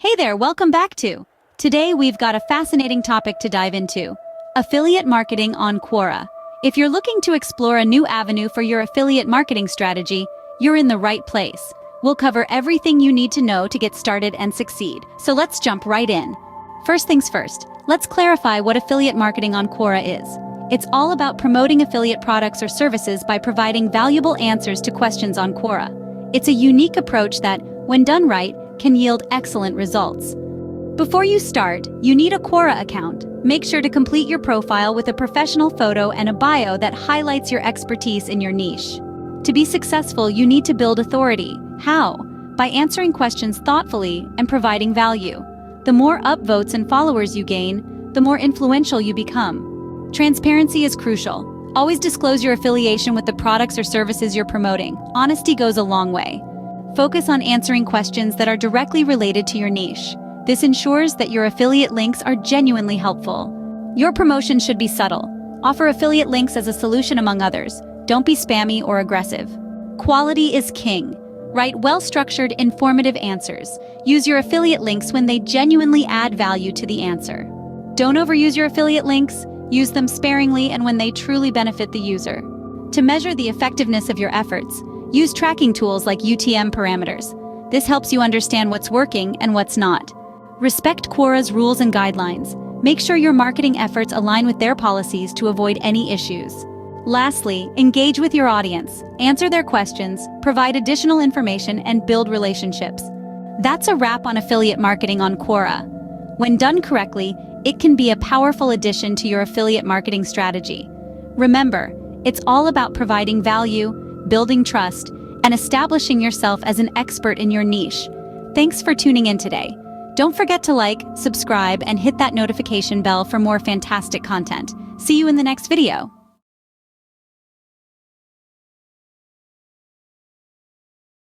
Hey there, welcome back to. Today we've got a fascinating topic to dive into. Affiliate marketing on Quora. If you're looking to explore a new avenue for your affiliate marketing strategy, you're in the right place. We'll cover everything you need to know to get started and succeed. So let's jump right in. First things first, let's clarify what affiliate marketing on Quora is. It's all about promoting affiliate products or services by providing valuable answers to questions on Quora. It's a unique approach that, when done right, can yield excellent results. Before you start, you need a Quora account. Make sure to complete your profile with a professional photo and a bio that highlights your expertise in your niche. To be successful, you need to build authority. How? By answering questions thoughtfully and providing value. The more upvotes and followers you gain, the more influential you become. Transparency is crucial. Always disclose your affiliation with the products or services you're promoting. Honesty goes a long way. Focus on answering questions that are directly related to your niche. This ensures that your affiliate links are genuinely helpful. Your promotion should be subtle. Offer affiliate links as a solution among others. Don't be spammy or aggressive. Quality is king. Write well-structured, informative answers. Use your affiliate links when they genuinely add value to the answer. Don't overuse your affiliate links. Use them sparingly and when they truly benefit the user. To measure the effectiveness of your efforts, use tracking tools like UTM parameters. This helps you understand what's working and what's not. Respect Quora's rules and guidelines. Make sure your marketing efforts align with their policies to avoid any issues. Lastly, engage with your audience. Answer their questions, provide additional information, and build relationships. That's a wrap on affiliate marketing on Quora. When done correctly, it can be a powerful addition to your affiliate marketing strategy. Remember, it's all about providing value, building trust, and establishing yourself as an expert in your niche. Thanks for tuning in today. Don't forget to like, subscribe, and hit that notification bell for more fantastic content. See you in the next video.